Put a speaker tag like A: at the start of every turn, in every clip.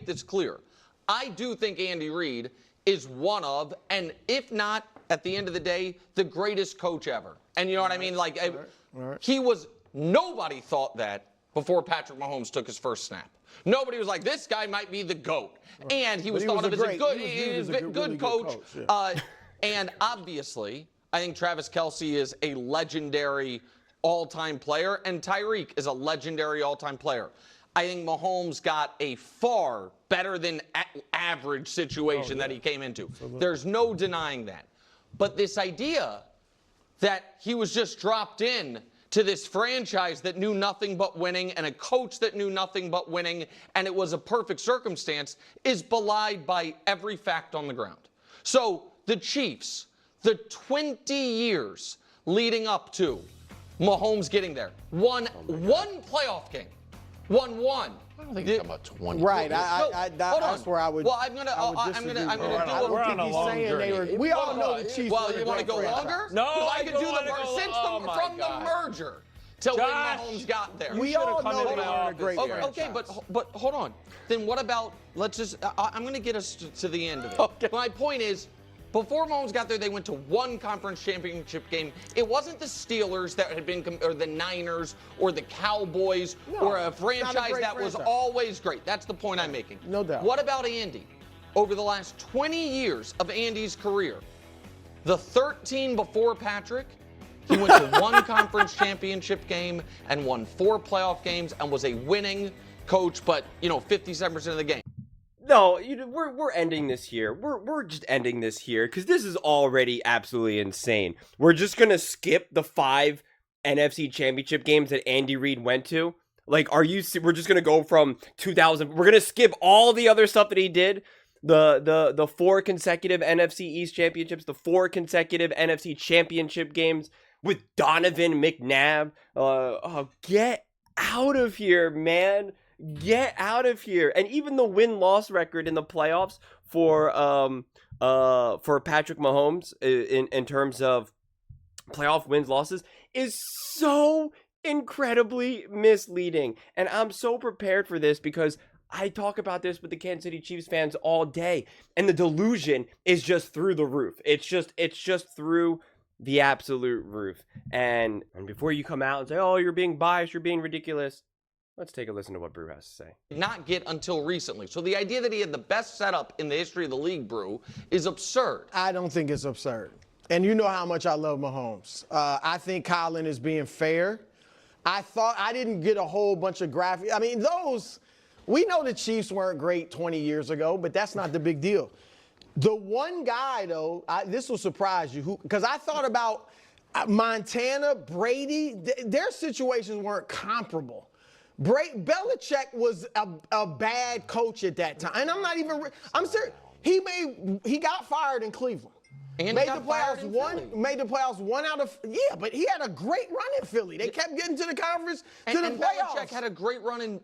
A: this clear. I do think Andy Reid is one of, and if not, at the end of the day, the greatest coach ever. And you know what I mean? Like, he was, nobody thought that before Patrick Mahomes took his first snap. Nobody was like, this guy might be the GOAT. And he was thought of as a good coach. Yeah. And obviously, I think Travis Kelce is a legendary all-time player, and Tyreek is a legendary all-time player. I think Mahomes got a far better than average situation that he came into. There's no denying that. But this idea that he was just dropped in to this franchise that knew nothing but winning and a coach that knew nothing but winning and it was a perfect circumstance is belied by every fact on the ground. So the Chiefs, the 20 years leading up to Mahomes getting there, won one playoff game. Won one.
B: I don't think it's about 20.
C: Right. That's where I would.
A: Well, I'm gonna do it.
C: We all know the Chiefs.
A: Well, you want to go longer?
B: No,
A: I could do from the merger till when Mahomes got there.
C: We all know they are a great.
A: Okay, but hold on. Then what about? Let's just. I'm gonna get us to the end of it.
B: Okay.
A: My point is, before Mahomes got there, they went to one conference championship game. It wasn't the Steelers that had been, or the Niners, or the Cowboys, or a franchise that was always great. That's the point I'm making.
C: No doubt.
A: What about Andy? Over the last 20 years of Andy's career, the 13 before Patrick, he went to one conference championship game and won 4 playoff games and was a winning coach, but, 57% of the game.
D: No, we're ending this here. We're just ending this here because this is already absolutely insane. We're just gonna skip the 5 NFC Championship games that Andy Reid went to. Like, we're just gonna go from 2000. We're gonna skip all the other stuff that he did. The 4 consecutive NFC East championships, the 4 consecutive NFC Championship games with Donovan McNabb. Get out of here, man. Get out of here. And even the win-loss record in the playoffs for Patrick Mahomes in terms of playoff wins losses is so incredibly misleading. And I'm so prepared for this because I talk about this with the Kansas City Chiefs fans all day, and the delusion is just through the roof. It's just through the absolute roof. And before you come out and say, "Oh, you're being biased, you're being ridiculous," let's take a listen to what Brou has to say.
A: Not get until recently. So the idea that he had the best setup in the history of the league, Brou, is absurd.
C: I don't think it's absurd. And you know how much I love Mahomes. I think Colin is being fair. I didn't get a whole bunch of graphics. I mean, we know the Chiefs weren't great 20 years ago, but that's not the big deal. The one guy, though, this will surprise you, because I thought about Montana, Brady, their situations weren't comparable. Belichick was a bad coach at that time. And I'm serious. He got fired in Cleveland.
A: And
C: made the playoffs one out of, but he had a great run in Philly. They kept getting to the conference, to the playoffs.
A: Belichick had a great run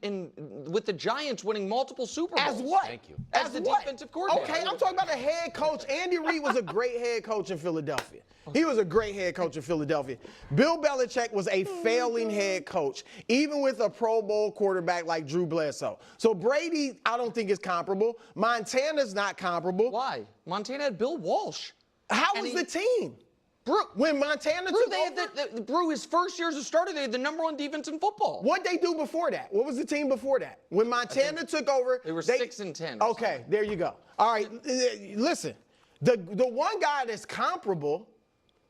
A: with the Giants, winning multiple Super Bowls.
C: As what?
B: Thank you.
A: As the defensive coordinator.
C: Okay, I'm talking about a head coach. Andy Reid was a great head coach in Philadelphia. He was a great head coach in Philadelphia. Bill Belichick was a failing head coach, even with a Pro Bowl quarterback like Drew Bledsoe. So Brady, I don't think is comparable. Montana's not comparable.
A: Why? Montana had Bill Walsh.
C: How was the team?
A: Brou,
C: when Montana took over?
A: Brou, his first year as a starter, they had the #1 defense in football.
C: What'd they do before that? What was the team before that? When Montana took over,
A: they were 6-10.
C: Okay, there you go. All right, listen. The one guy that's comparable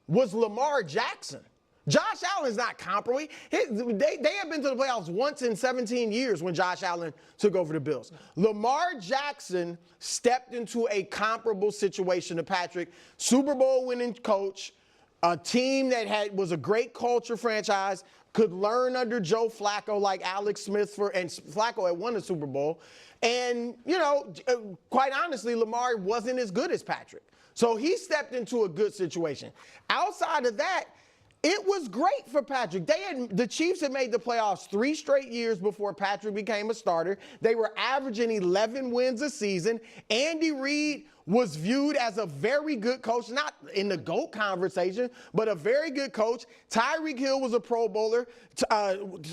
C: was Lamar Jackson. Josh Allen's not comparable. They have been to the playoffs once in 17 years when Josh Allen took over the Bills. Lamar Jackson stepped into a comparable situation to Patrick. Super Bowl winning coach, a team that was a great culture franchise, could learn under Joe Flacco like Alex Smith, and Flacco had won the Super Bowl. And, quite honestly, Lamar wasn't as good as Patrick. So he stepped into a good situation. Outside of that, it was great for Patrick. The Chiefs had made the playoffs 3 straight years before Patrick became a starter. They were averaging 11 wins a season. Andy Reid was viewed as a very good coach, not in the GOAT conversation, but a very good coach. Tyreek Hill was a Pro Bowler.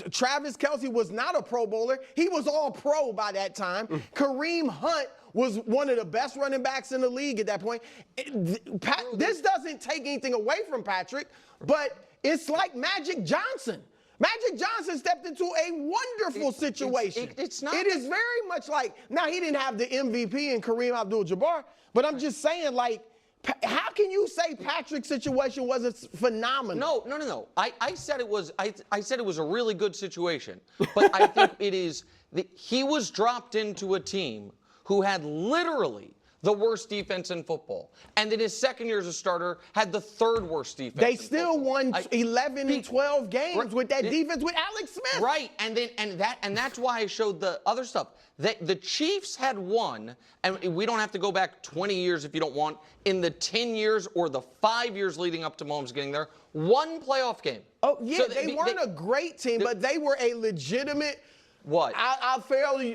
C: Travis Kelce was not a Pro Bowler. He was all pro by that time. Kareem Hunt was one of the best running backs in the league at that point. This doesn't take anything away from Patrick, but it's like Magic Johnson. Magic Johnson stepped into a wonderful situation.
A: It's not.
C: It is very much like, now he didn't have the MVP in Kareem Abdul-Jabbar, but I'm just saying, like, how can you say Patrick's situation wasn't phenomenal?
A: No. I said it was. I said it was a really good situation, but I think it is. He was dropped into a team who had literally the worst defense in football, and in his second year as a starter had the third worst defense.
C: They still won 11 and 12 games with that defense with Alex Smith.
A: Right, and that's why I showed the other stuff. The Chiefs had won, and we don't have to go back 20 years if you don't want, in the 10 years or the 5 years leading up to Mahomes getting there, one playoff game.
C: Oh, yeah, so they weren't a great team, but they were a legitimate.
A: What?
C: I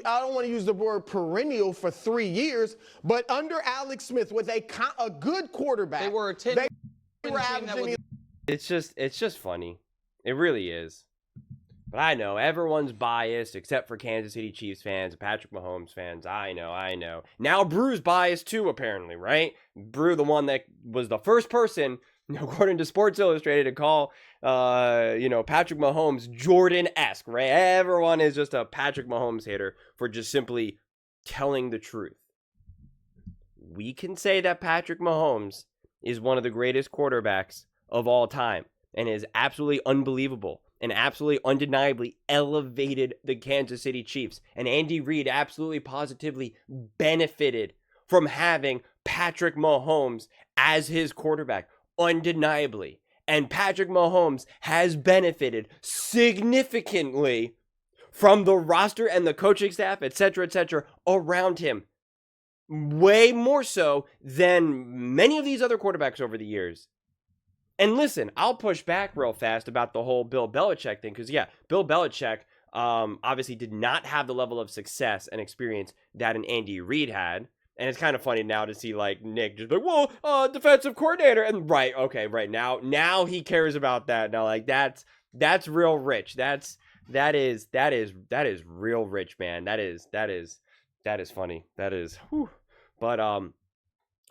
C: don't want to use the word perennial for 3 years, but under Alex Smith with a good quarterback.
A: They were a 10
C: they were averaging.
D: It's just funny. It really is. But I know everyone's biased except for Kansas City Chiefs fans and Patrick Mahomes fans. I know. Now Brou's biased too, apparently, right? Brou, the one that was the first person, according to Sports Illustrated, to call Patrick Mahomes Jordan-esque, right? Everyone is just a Patrick Mahomes hater for just simply telling the truth. We can say that Patrick Mahomes is one of the greatest quarterbacks of all time and is absolutely unbelievable and absolutely undeniably elevated the Kansas City Chiefs. And Andy Reid absolutely positively benefited from having Patrick Mahomes as his quarterback, undeniably. And Patrick Mahomes has benefited significantly from the roster and the coaching staff, etc., around him. Way more so than many of these other quarterbacks over the years. And listen, I'll push back real fast about the whole Bill Belichick thing, because, yeah, Bill Belichick obviously did not have the level of success and experience that an Andy Reid had. And it's kind of funny now to see, like, Nick just like, well, defensive coordinator. And right now he cares about that. Now, like, that's real rich. That is real rich, man. That is funny. That is, whew. But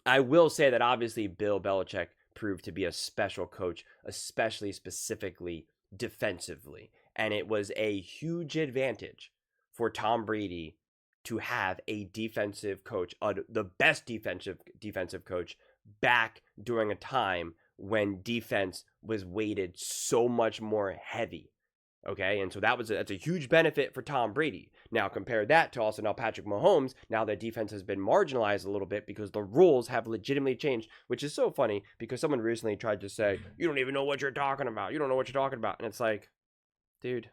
D: I will say that obviously Bill Belichick proved to be a special coach, especially specifically defensively. And it was a huge advantage for Tom Brady to have a defensive coach, the best defensive coach, back during a time when defense was weighted so much more heavy. Okay, and so that's a huge benefit for Tom Brady. Now compare that to also now Patrick Mahomes. Now that defense has been marginalized a little bit because the rules have legitimately changed, which is so funny because someone recently tried to say, you don't even know what you're talking about. You don't know what you're talking about. And it's like, dude,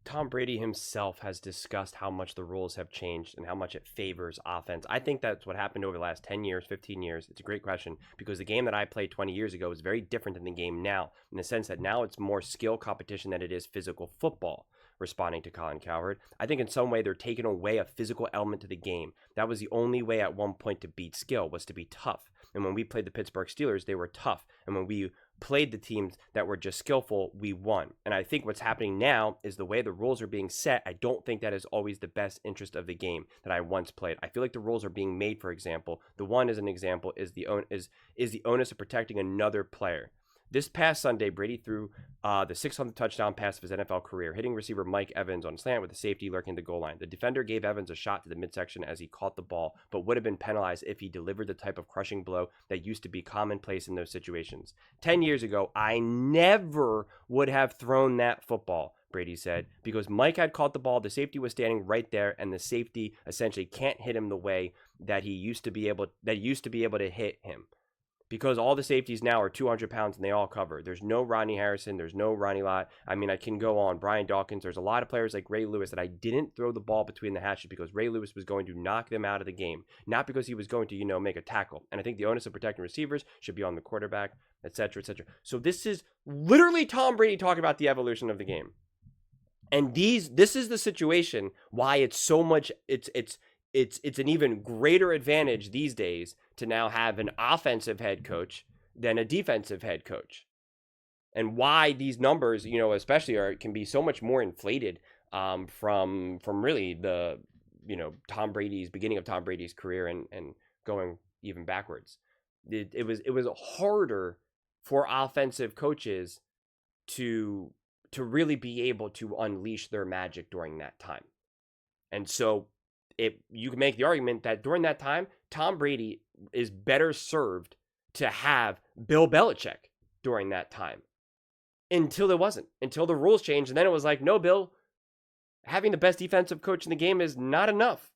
D: Tom Brady himself has discussed how much the rules have changed and how much it favors offense. I think that's what happened over the last 10 years, 15 years. It's a great question because the game that I played 20 years ago is very different than the game now in the sense that now it's more skill competition than it is physical football. Responding to Colin Cowherd, I think in some way they're taking away a physical element to the game. That was the only way at one point to beat skill, was to be tough. And when we played the Pittsburgh Steelers, they were tough. And when we played the teams that were just skillful, we won. And I think what's happening now is the way the rules are being set, I don't think that is always the best interest of the game that I once played. I feel like the rules are being made, for example. The one as an example is the onus of protecting another player. This past Sunday, Brady threw the 600th touchdown pass of his NFL career, hitting receiver Mike Evans on a slant with a safety lurking the goal line. The defender gave Evans a shot to the midsection as he caught the ball, but would have been penalized if he delivered the type of crushing blow that used to be commonplace in those situations. 10 years ago, I never would have thrown that football, Brady said, because Mike had caught the ball, the safety was standing right there, and the safety essentially can't hit him the way that he used to be able to hit him. Because all the safeties now are 200 pounds and they all cover. There's no Rodney Harrison. There's no Ronnie Lott. I mean, I can go on. Brian Dawkins. There's a lot of players like Ray Lewis that I didn't throw the ball between the hatches because Ray Lewis was going to knock them out of the game. Not because he was going to, make a tackle. And I think the onus of protecting receivers should be on the quarterback, etc., etc. So this is literally Tom Brady talking about the evolution of the game. And this is the situation why it's so much, it's an even greater advantage these days to now have an offensive head coach than a defensive head coach. And why these numbers, especially can be so much more inflated from really the, beginning of Tom Brady's career and going even backwards. It was harder for offensive coaches to really be able to unleash their magic during that time. And so you can make the argument that during that time, Tom Brady is better served to have Bill Belichick during that time. Until the rules changed. And then it was like, no, Bill, having the best defensive coach in the game is not enough.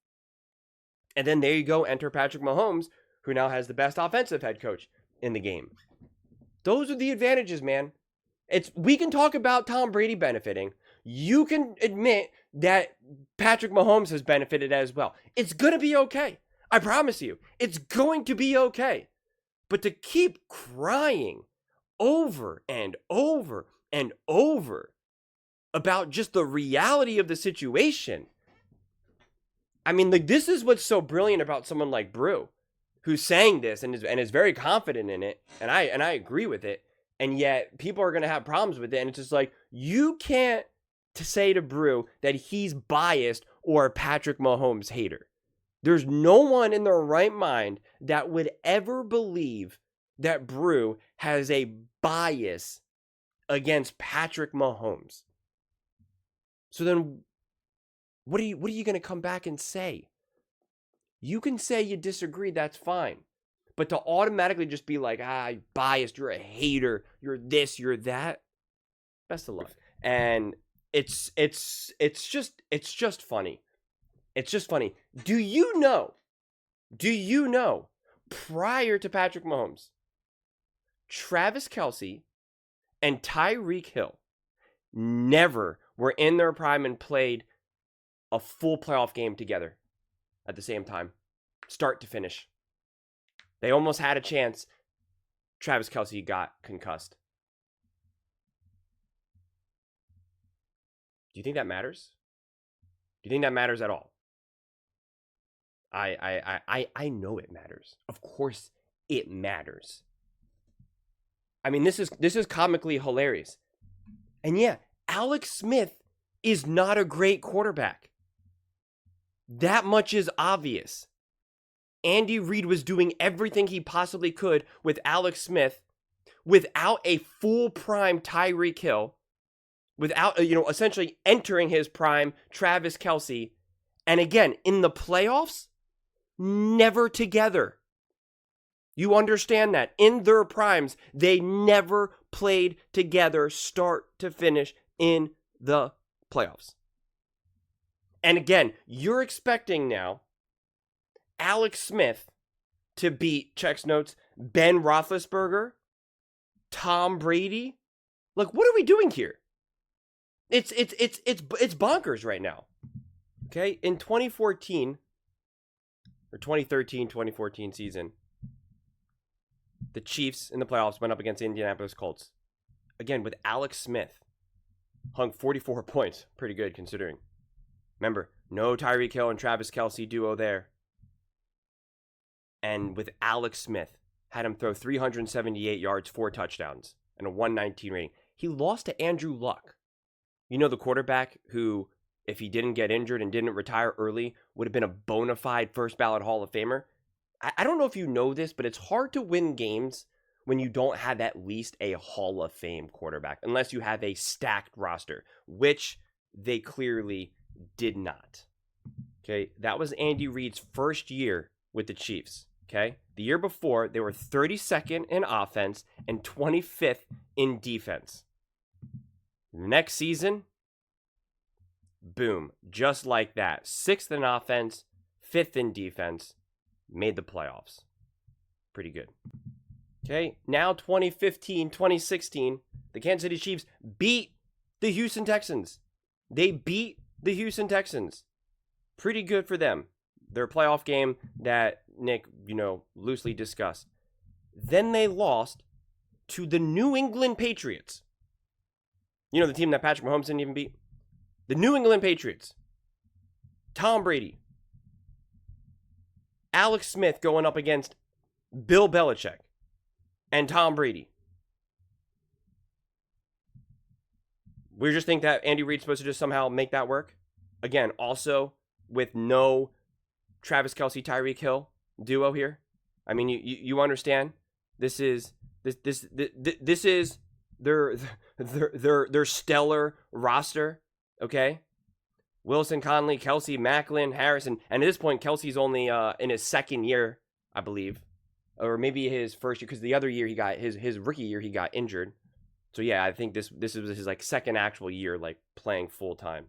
D: And then there you go, enter Patrick Mahomes, who now has the best offensive head coach in the game. Those are the advantages, man. We can talk about Tom Brady benefiting. You can admit that Patrick Mahomes has benefited as well. It's going to be okay. I promise you. It's going to be okay. But to keep crying over and over and over about just the reality of the situation. I mean, this is what's so brilliant about someone like Brou, who's saying this and is very confident in it, and I agree with it, and yet people are going to have problems with it, and it's just like, you can't say to Brou that he's biased or a Patrick Mahomes hater. There's no one in their right mind that would ever believe that Brou has a bias against Patrick Mahomes. So then what are you going to come back and say? You can say you disagree, that's fine. But to automatically just be like, you're biased, you're a hater, you're this, you're that, best of luck. And it's just funny. It's just funny. Do you know, prior to Patrick Mahomes, Travis Kelce and Tyreek Hill never were in their prime and played a full playoff game together at the same time, start to finish. They almost had a chance. Travis Kelce got concussed. Do you think that matters? Do you think that matters at all? I know it matters. Of course it matters. I mean, this is comically hilarious. And yeah, Alex Smith is not a great quarterback. That much is obvious. Andy Reid was doing everything he possibly could with Alex Smith without a full prime Tyreek Hill, without, essentially entering his prime Travis Kelce. And again, in the playoffs, never together. You understand that. In their primes, they never played together start to finish in the playoffs. And again, you're expecting now Alex Smith to beat, checks notes, Ben Roethlisberger, Tom Brady. Like, what are we doing here? It's bonkers right now. Okay, in 2014 or 2013-2014 season, the Chiefs in the playoffs went up against the Indianapolis Colts. Again, with Alex Smith. Hung 44 points. Pretty good considering. Remember, no Tyreek Hill and Travis Kelce duo there. And with Alex Smith, had him throw 378 yards, 4 touchdowns, and a 119 rating. He lost to Andrew Luck. The quarterback who, if he didn't get injured and didn't retire early, would have been a bona fide first ballot Hall of Famer. I don't know if you know this, but it's hard to win games when you don't have at least a Hall of Fame quarterback, unless you have a stacked roster, which they clearly did not. Okay, that was Andy Reid's first year with the Chiefs. Okay, the year before, they were 32nd in offense and 25th in defense. Next season, boom, just like that. 6th in offense, 5th in defense, made the playoffs. Pretty good. Okay, now 2015, 2016, the Kansas City Chiefs beat the Houston Texans. They beat the Houston Texans. Pretty good for them. Their playoff game that Nick, loosely discussed. Then they lost to the New England Patriots. The team that Patrick Mahomes didn't even beat. The New England Patriots. Tom Brady. Alex Smith going up against Bill Belichick and Tom Brady. We just think that Andy Reid's supposed to just somehow make that work. Again, also with no Travis Kelce, Tyreek Hill duo here. I mean, you understand. This is their stellar roster. Okay, Wilson, Conley, Kelce, Macklin, Harrison, and at this point, Kelce's only in his second year, I believe, or maybe his first year, because the other year he got his rookie year he got injured. So yeah, I think this was his like second actual year like playing full time.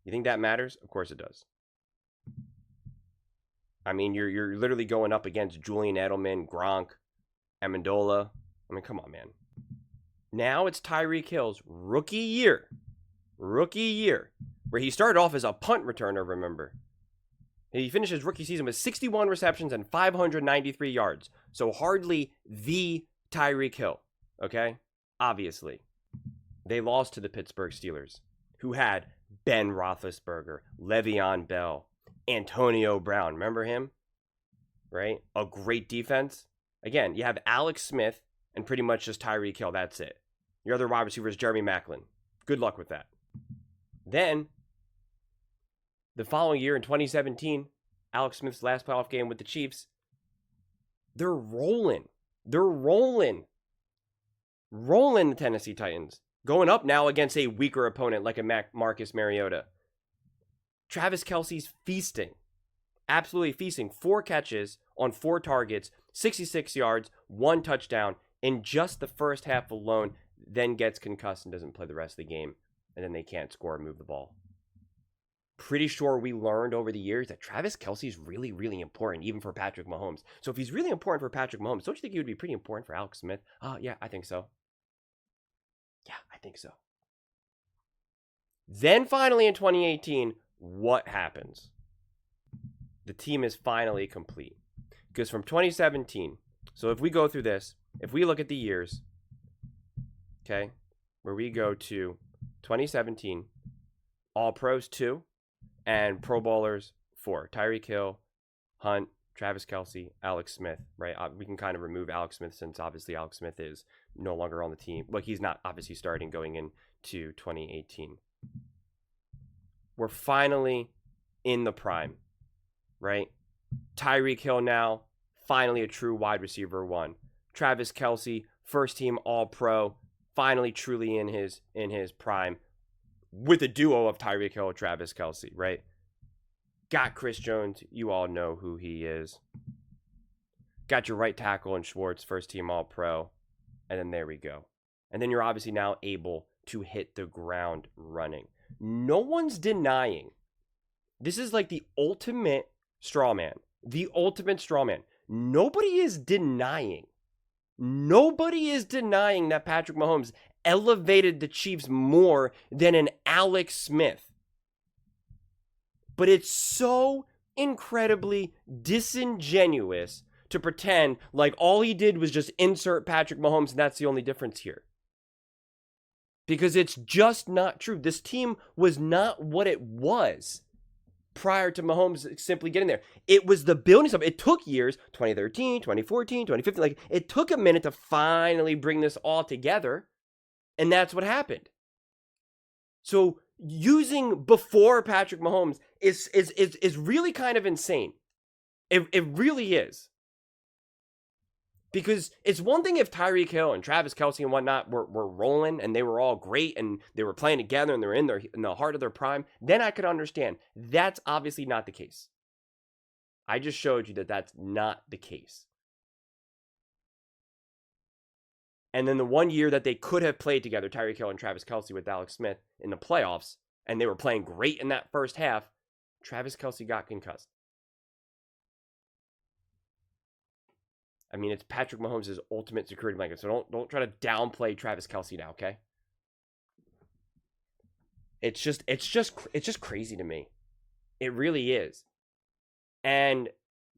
D: You think that matters? Of course it does. I mean, you're literally going up against Julian Edelman, Gronk, Amendola. I mean, come on, man. Now it's Tyreek Hill's rookie year, where he started off as a punt returner, remember. He finished his rookie season with 61 receptions and 593 yards. So hardly the Tyreek Hill, okay? Obviously. They lost to the Pittsburgh Steelers, who had Ben Roethlisberger, Le'Veon Bell, Antonio Brown. Remember him? Right? A great defense. Again, you have Alex Smith and pretty much just Tyreek Hill. That's it. Your other wide receiver is Jeremy Macklin. Good luck with that. Then, the following year in 2017, Alex Smith's last playoff game with the Chiefs, they're rolling. Rolling the Tennessee Titans. Going up now against a weaker opponent like a Marcus Mariota. Travis Kelce's feasting. Absolutely feasting. 4 catches on 4 targets, 66 yards, 1 touchdown in just the first half alone, then gets concussed and doesn't play the rest of the game. And then they can't score and move the ball. Pretty sure we learned over the years that Travis Kelce is really, really important, even for Patrick Mahomes. So if he's really important for Patrick Mahomes, don't you think he would be pretty important for Alex Smith? Yeah, I think so. Yeah, I think so. Then finally in 2018, what happens? The team is finally complete. Because from 2017, so if we go through this, if we look at the years, okay, where we go to 2017, All Pros 2, and Pro Bowlers 4. Tyreek Hill, Hunt, Travis Kelce, Alex Smith, right? We can kind of remove Alex Smith since obviously Alex Smith is no longer on the team. Well, he's not obviously starting going into 2018. We're finally in the prime, right? Tyreek Hill now, finally a true wide receiver 1. Travis Kelce, first team All-Pro, finally truly in his prime. With a duo of Tyreek Hill and Travis Kelce, right? Got Chris Jones. You all know who he is. Got your right tackle in Schwartz, first team All-Pro. And then there we go. And then you're obviously now able to hit the ground running. No one's denying. This is like the ultimate straw man. The ultimate straw man. Nobody is denying that Patrick Mahomes elevated the Chiefs more than an Alex Smith. But it's so incredibly disingenuous to pretend like all he did was just insert Patrick Mahomes and that's the only difference here. Because it's just not true. This team was not what it was prior to Mahomes simply getting there. It was the building stuff. It took years, 2013, 2014, 2015. Like, it took a minute to finally bring this all together. And that's what happened. So using before Patrick Mahomes is really kind of insane. It really is. Because it's one thing if Tyreek Hill and Travis Kelce and whatnot were rolling and they were all great and they were playing together and they were in the heart of their prime, then I could understand. That's obviously not the case. I just showed you that that's not the case. And then the one year that they could have played together, Tyreek Hill and Travis Kelce with Alex Smith in the playoffs, and they were playing great in that first half, Travis Kelce got concussed. I mean, it's Patrick Mahomes' ultimate security blanket, so don't try to downplay Travis Kelce now, okay? It's just crazy to me. It really is. And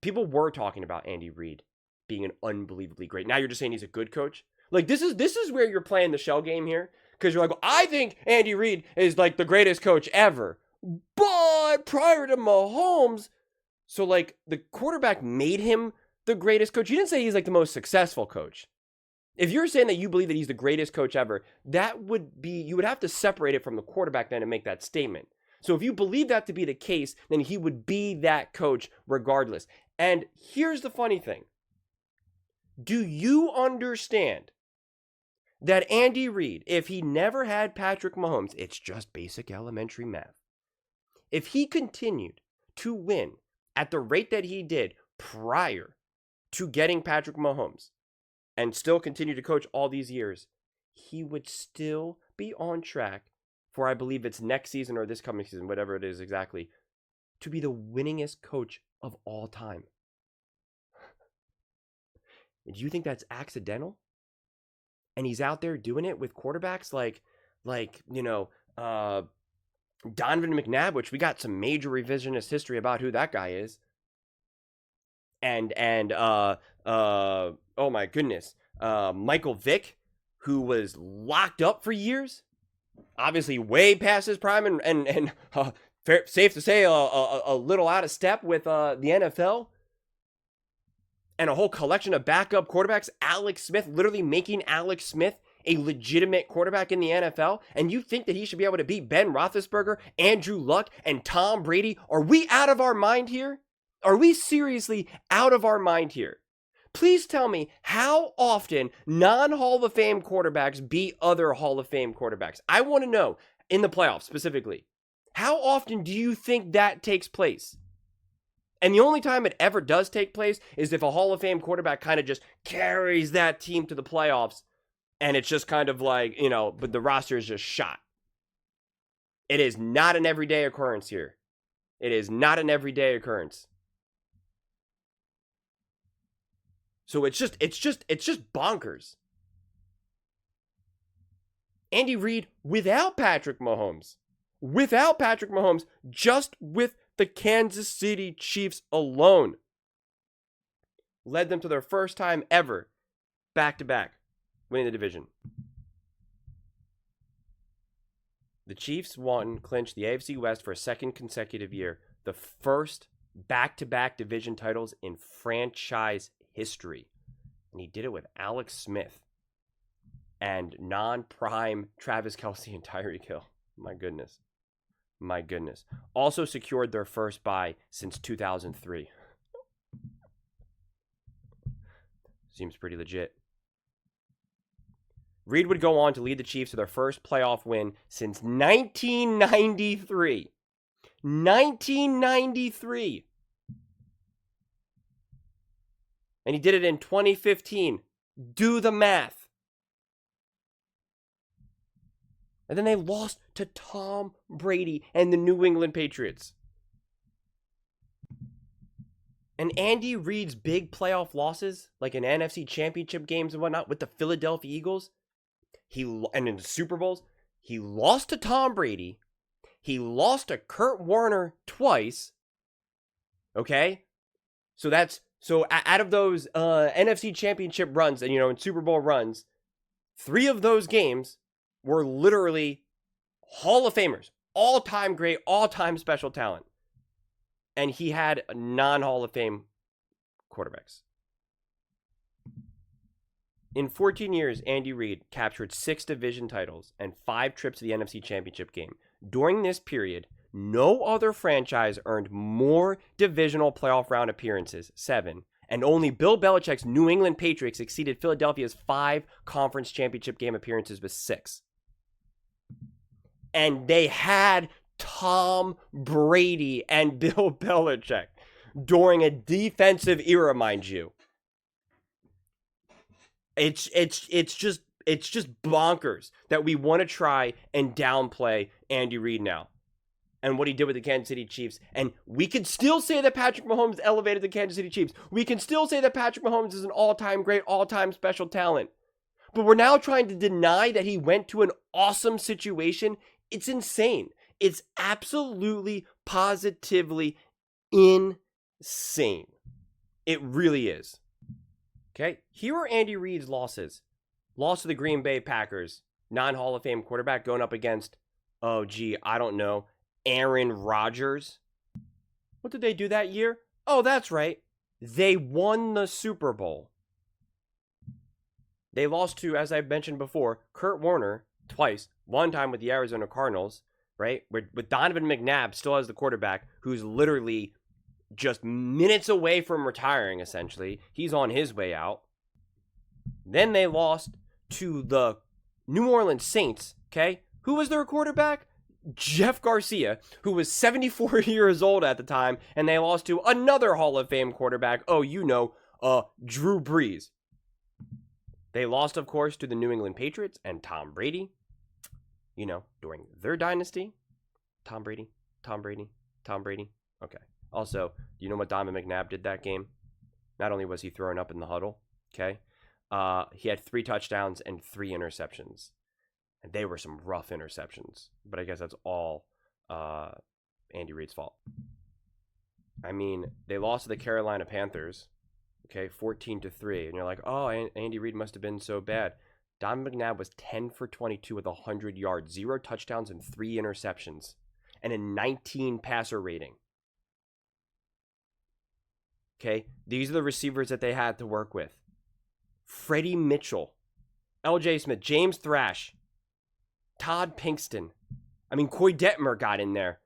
D: people were talking about Andy Reid being an unbelievably great. Now you're just saying he's a good coach. Like, this is where you're playing the shell game here, because you're like, well, I think Andy Reid is like the greatest coach ever. But prior to Mahomes, So, like, the quarterback made him the greatest coach. You didn't say he's, like, the most successful coach. If you're saying that you believe that he's the greatest coach ever, that would be, you would have to separate it from the quarterback then to make that statement. So if you believe that to be the case, then he would be that coach regardless. And here's the funny thing. Do you understand that Andy Reid, if he never had Patrick Mahomes, it's just basic elementary math. If he continued to win at the rate that he did prior to getting Patrick Mahomes and still continue to coach all these years, he would still be on track for, I believe it's next season or this coming season, whatever it is exactly, to be the winningest coach of all time. Do you think that's accidental? And he's out there doing it with quarterbacks like Donovan McNabb, which we got some major revisionist history about who that guy is. And oh my goodness, Michael Vick, who was locked up for years, obviously way past his prime and safe to say a little out of step with the NFL. And a whole collection of backup quarterbacks, Alex Smith, literally making Alex Smith a legitimate quarterback in the NFL, and you think that he should be able to beat Ben Roethlisberger, Andrew Luck, and Tom Brady? Are we out of our mind here? Are we seriously out of our mind here? Please tell me how often non-Hall of Fame quarterbacks beat other Hall of Fame quarterbacks. I want to know, in the playoffs specifically, how often do you think that takes place? And the only time it ever does take place is if a Hall of Fame quarterback kind of just carries that team to the playoffs, and it's just kind of like, but the roster is just shot. It is not an everyday occurrence here. It is not an everyday occurrence. So it's just bonkers. Andy Reid without Patrick Mahomes, just with the Kansas City Chiefs alone, led them to their first time ever back-to-back winning the division. The Chiefs clinched the AFC West for a second consecutive year, the first back-to-back division titles in franchise history. And he did it with Alex Smith and non-prime Travis Kelce and Tyreek Hill. My goodness. Also secured their first bye since 2003. Seems pretty legit. Reid would go on to lead the Chiefs to their first playoff win since 1993. 1993. And he did it in 2015. Do the math. And then they lost to Tom Brady and the New England Patriots. And Andy Reid's big playoff losses, like in NFC Championship games and whatnot with the Philadelphia Eagles, and in the Super Bowls, he lost to Tom Brady. He lost to Kurt Warner twice. Okay? So out of those NFC Championship runs and Super Bowl runs, 3 of those games were literally Hall of Famers, all-time great, all-time special talent. And he had non-Hall of Fame quarterbacks. In 14 years, Andy Reid captured 6 division titles and 5 trips to the NFC Championship game. During this period, no other franchise earned more divisional playoff round appearances, 7, and only Bill Belichick's New England Patriots exceeded Philadelphia's 5 conference championship game appearances with 6. And they had Tom Brady and Bill Belichick during a defensive era, mind you. It's just bonkers that we want to try and downplay Andy Reid now and what he did with the Kansas City Chiefs. And we can still say that Patrick Mahomes elevated the Kansas City Chiefs. We can still say that Patrick Mahomes is an all-time great, all-time special talent. But we're now trying to deny that he went to an awesome situation. It's insane. It's absolutely, positively insane. It really is. Okay, here are Andy Reid's losses. Loss to the Green Bay Packers, non-Hall of Fame quarterback going up against, I don't know, Aaron Rodgers. What did they do that year? Oh, that's right. They won the Super Bowl. They lost to, as I mentioned before, Kurt Warner twice. One time with the Arizona Cardinals, right? With Donovan McNabb still as the quarterback, who's literally just minutes away from retiring, essentially. He's on his way out. Then they lost to the New Orleans Saints, okay? Who was their quarterback? Jeff Garcia, who was 74 years old at the time, and they lost to another Hall of Fame quarterback. Oh, Drew Brees. They lost, of course, to the New England Patriots and Tom Brady. During their dynasty. Tom Brady. Okay. Also, do you know what Donovan McNabb did that game? Not only was he throwing up in the huddle, okay? He had 3 touchdowns and 3 interceptions. And they were some rough interceptions. But I guess that's all Andy Reid's fault. I mean, they lost to the Carolina Panthers, okay, 14-3. And you're like, oh, Andy Reid must have been so bad. Don McNabb was 10 for 22 with 100 yards, 0 touchdowns, and 3 interceptions, and a 19 passer rating. Okay, these are the receivers that they had to work with. Freddie Mitchell, L.J. Smith, James Thrash, Todd Pinkston. I mean, Coy Detmer got in there.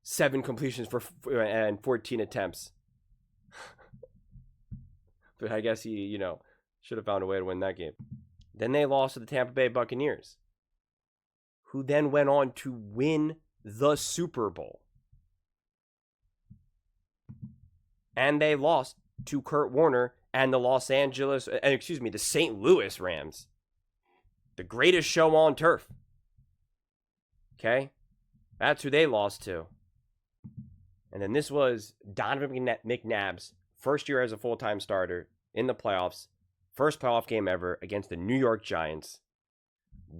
D: 7 completions and 14 attempts. But I guess he, should have found a way to win that game. Then they lost to the Tampa Bay Buccaneers, who then went on to win the Super Bowl. And they lost to Kurt Warner and the St. Louis Rams. The greatest show on turf. Okay? That's who they lost to. And then this was Donovan McNabb's first year as a full-time starter in the playoffs. First playoff game ever against the New York Giants.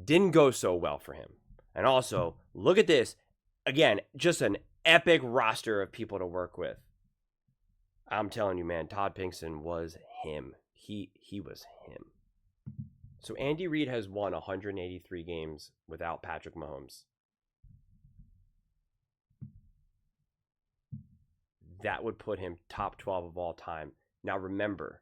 D: Didn't go so well for him. And also, look at this. Again, just an epic roster of people to work with. I'm telling you, man, Todd Pinkston was him. He was him. So Andy Reid has won 183 games without Patrick Mahomes. That would put him top 12 of all time. Now remember,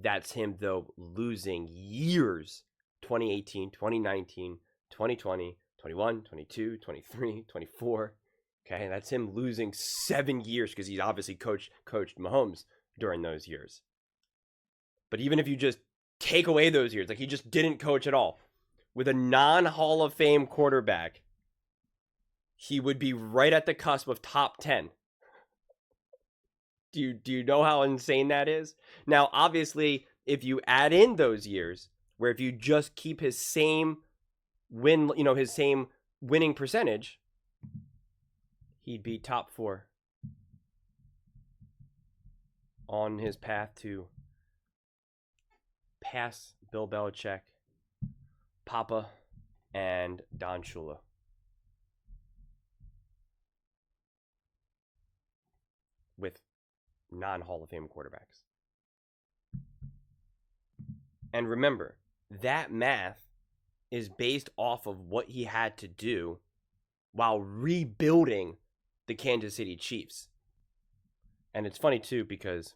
D: that's him, though, losing years. 2018, 2019, 2020, 21, 22, 23, 24. Okay, that's him losing 7 years because he's obviously coached Mahomes during those years. But even if you just take away those years, like he just didn't coach at all, with a non-Hall of Fame quarterback, he would be right at the cusp of top 10. Do you know how insane that is? Now, obviously, if you add in those years, where if you just keep his same his same winning percentage, he'd be top 4 on his path to pass Bill Belichick, Papa, and Don Shula. With non-Hall of Fame quarterbacks. And remember, that math is based off of what he had to do while rebuilding the Kansas City Chiefs. And it's funny, too, because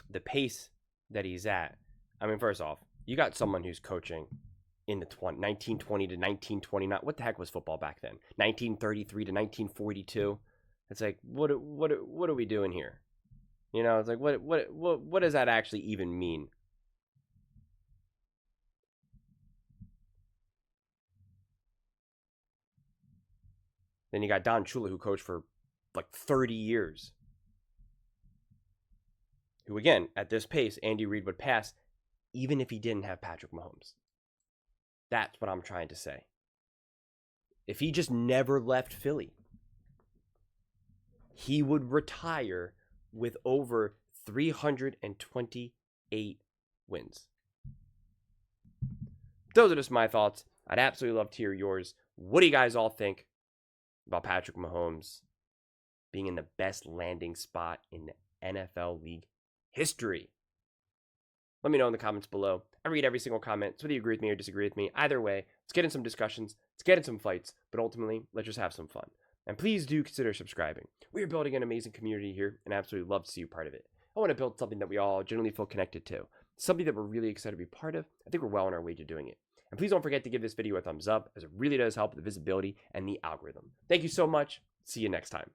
D: the pace that he's at, I mean, first off, you got someone who's coaching in the 1920 to 1929. What the heck was football back then? 1933 to 1942. It's like, what are we doing here? It's like, what does that actually even mean? Then you got Don Shula, who coached for like 30 years. Who, again, at this pace, Andy Reid would pass even if he didn't have Patrick Mahomes. That's what I'm trying to say. If he just never left Philly, he would retire with over 328 wins. Those are just my thoughts. I'd absolutely love to hear yours. What do you guys all think about Patrick Mahomes being in the best landing spot in the NFL league history? Let me know in the comments below. I read every single comment, so whether you agree with me or disagree with me, either way, let's get in some discussions, let's get in some fights, but ultimately, let's just have some fun. And please do consider subscribing. We are building an amazing community here and absolutely love to see you part of it. I want to build something that we all generally feel connected to. Something that we're really excited to be part of. I think we're well on our way to doing it. And please don't forget to give this video a thumbs up, as it really does help the visibility and the algorithm. Thank you so much. See you next time.